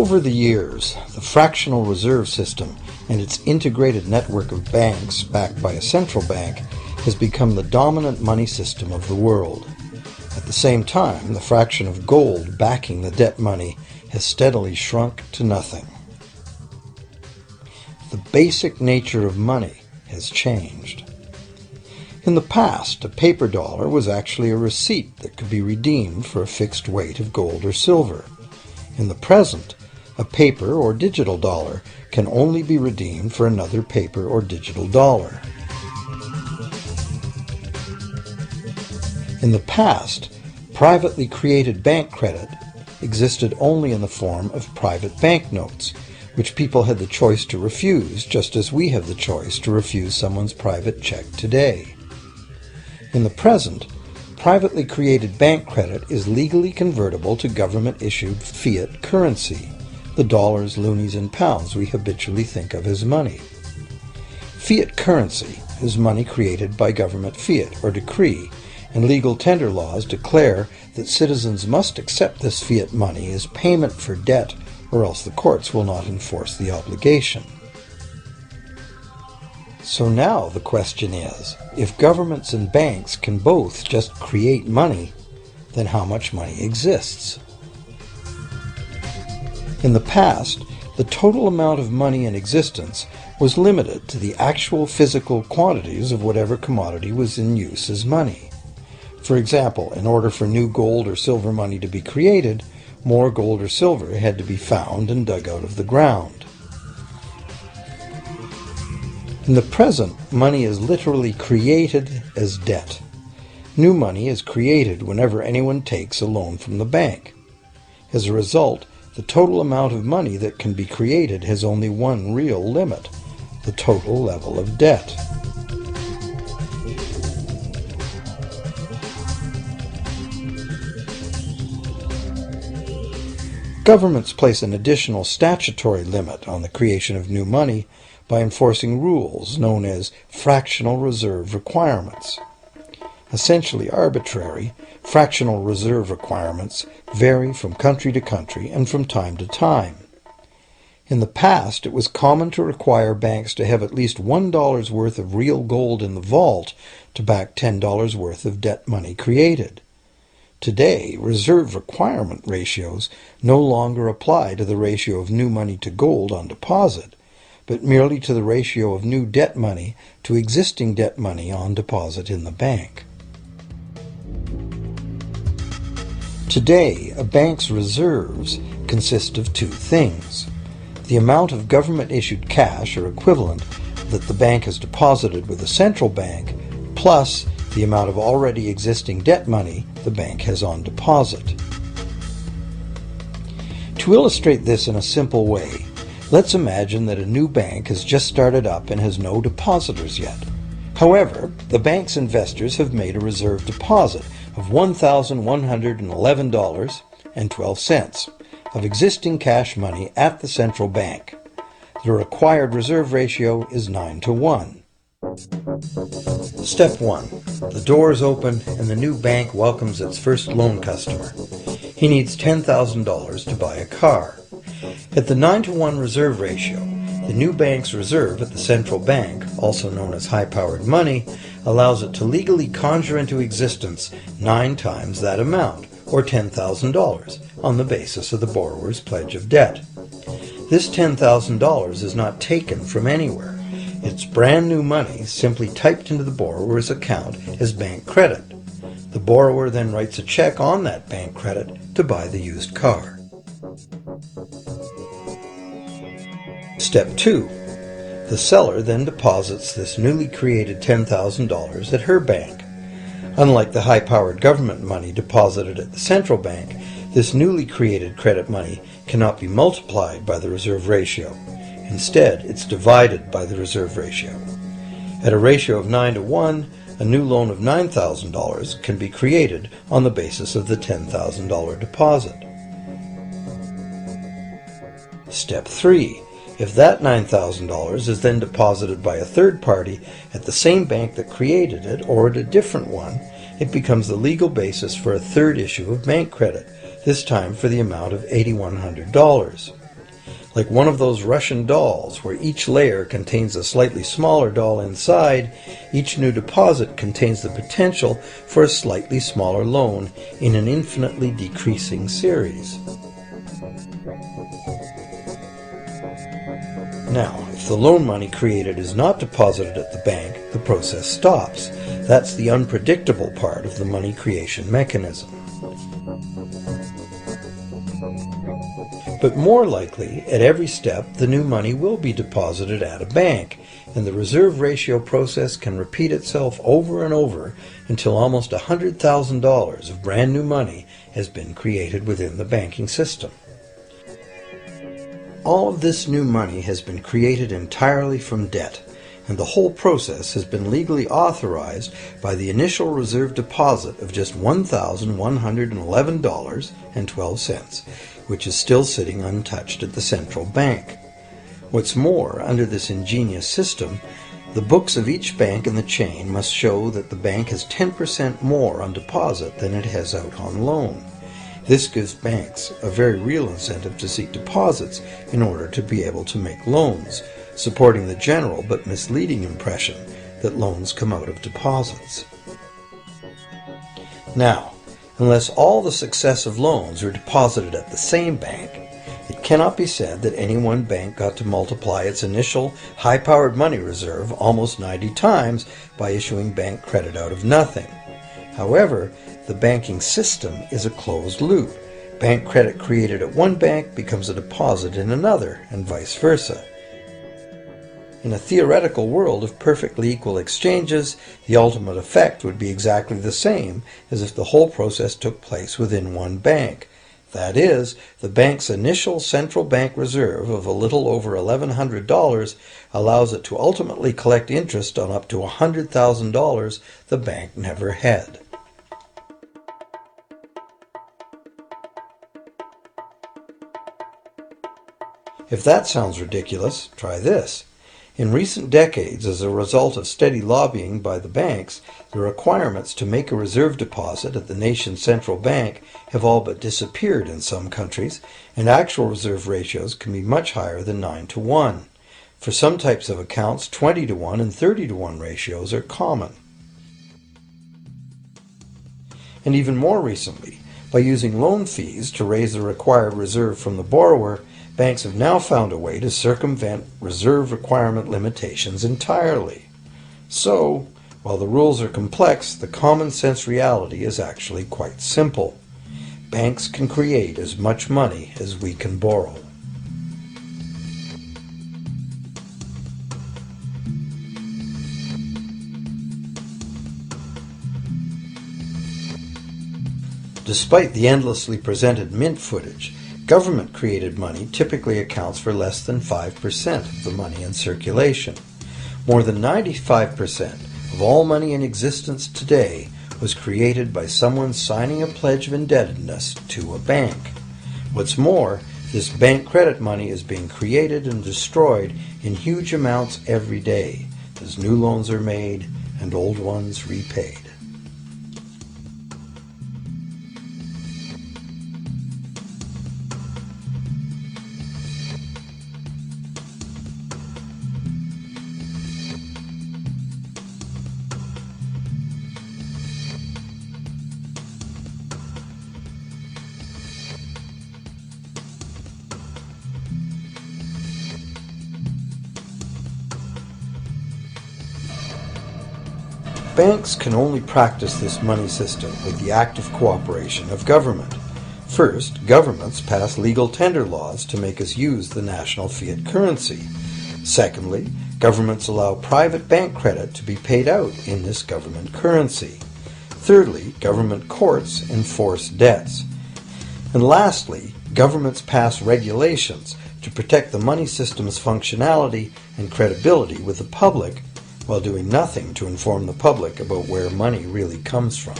Over the years, the fractional reserve system and its integrated network of banks backed by a central bank has become the dominant money system of the world. At the same time, the fraction of gold backing the debt money has steadily shrunk to nothing. The basic nature of money has changed. In the past, a paper dollar was actually a receipt that could be redeemed for a fixed weight of gold or silver. In the present, a paper or digital dollar can only be redeemed for another paper or digital dollar. In the past, privately created bank credit existed only in the form of private banknotes, which people had the choice to refuse, just as we have the choice to refuse someone's private check today. In the present, privately created bank credit is legally convertible to government-issued fiat currency, the dollars, loonies, and pounds we habitually think of as money. Fiat currency is money created by government fiat or decree, and legal tender laws declare that citizens must accept this fiat money as payment for debt, or else the courts will not enforce the obligation. So now the question is, if governments and banks can both just create money, then how much money exists? In the past, the total amount of money in existence was limited to the actual physical quantities of whatever commodity was in use as money. For example, in order for new gold or silver money to be created, more gold or silver had to be found and dug out of the ground. In the present, money is literally created as debt. New money is created whenever anyone takes a loan from the bank. As a result, the total amount of money that can be created has only one real limit: the total level of debt. Governments place an additional statutory limit on the creation of new money by enforcing rules known as fractional reserve requirements. Essentially arbitrary, fractional reserve requirements vary from country to country and from time to time. In the past, it was common to require banks to have at least $1 worth of real gold in the vault to back $10 worth of debt money created. Today, reserve requirement ratios no longer apply to the ratio of new money to gold on deposit, but merely to the ratio of new debt money to existing debt money on deposit in the bank. Today, a bank's reserves consist of two things: the amount of government-issued cash or equivalent that the bank has deposited with the central bank, plus the amount of already existing debt money the bank has on deposit. To illustrate this in a simple way, let's imagine that a new bank has just started up and has no depositors yet. However, the bank's investors have made a reserve deposit of $1,111.12 of existing cash money at the central bank. The required reserve ratio is 9-to-1. Step 1. The doors open and the new bank welcomes its first loan customer. He needs $10,000 to buy a car. At the 9-to-1 reserve ratio, the new bank's reserve at the central bank, also known as high-powered money, allows it to legally conjure into existence 9 times that amount, or $10,000, on the basis of the borrower's pledge of debt. This $10,000 is not taken from anywhere. It's brand new money simply typed into the borrower's account as bank credit. The borrower then writes a check on that bank credit to buy the used car. Step 2. The seller then deposits this newly created $10,000 at her bank. Unlike the high-powered government money deposited at the central bank, this newly created credit money cannot be multiplied by the reserve ratio. Instead, it's divided by the reserve ratio. At a ratio of 9-to-1, a new loan of $9,000 can be created on the basis of the $10,000 deposit. Step 3. If that $9,000 is then deposited by a third party at the same bank that created it or at a different one, it becomes the legal basis for a third issue of bank credit, this time for the amount of $8,100. Like one of those Russian dolls, where each layer contains a slightly smaller doll inside, each new deposit contains the potential for a slightly smaller loan in an infinitely decreasing series. Now, if the loan money created is not deposited at the bank, the process stops. That's the unpredictable part of the money creation mechanism. But more likely, at every step, the new money will be deposited at a bank, and the reserve ratio process can repeat itself over and over until almost $100,000 of brand new money has been created within the banking system. All of this new money has been created entirely from debt, and the whole process has been legally authorized by the initial reserve deposit of just $1,111.12, which is still sitting untouched at the central bank. What's more, under this ingenious system, the books of each bank in the chain must show that the bank has 10% more on deposit than it has out on loan. This gives banks a very real incentive to seek deposits in order to be able to make loans, supporting the general but misleading impression that loans come out of deposits. Now, unless all the successive loans are deposited at the same bank, it cannot be said that any one bank got to multiply its initial high-powered money reserve almost 90 times by issuing bank credit out of nothing. However, the banking system is a closed loop. Bank credit created at one bank becomes a deposit in another, and vice versa. In a theoretical world of perfectly equal exchanges, the ultimate effect would be exactly the same as if the whole process took place within one bank. That is, the bank's initial central bank reserve of a little over $1,100 allows it to ultimately collect interest on up to $100,000 the bank never had. If that sounds ridiculous, try this. In recent decades, as a result of steady lobbying by the banks, the requirements to make a reserve deposit at the nation's central bank have all but disappeared in some countries, and actual reserve ratios can be much higher than 9-to-1. For some types of accounts, 20-to-1 and 30-to-1 ratios are common. And even more recently, by using loan fees to raise the required reserve from the borrower, banks have now found a way to circumvent reserve requirement limitations entirely. So, while the rules are complex, the common sense reality is actually quite simple. Banks can create as much money as we can borrow. Despite the endlessly presented mint footage, government-created money typically accounts for less than 5% of the money in circulation. More than 95% of all money in existence today was created by someone signing a pledge of indebtedness to a bank. What's more, this bank credit money is being created and destroyed in huge amounts every day as new loans are made and old ones repaid. Banks can only practice this money system with the active cooperation of government. First, governments pass legal tender laws to make us use the national fiat currency. Secondly, governments allow private bank credit to be paid out in this government currency. Thirdly, government courts enforce debts. And lastly, governments pass regulations to protect the money system's functionality and credibility with the public, while doing nothing to inform the public about where money really comes from.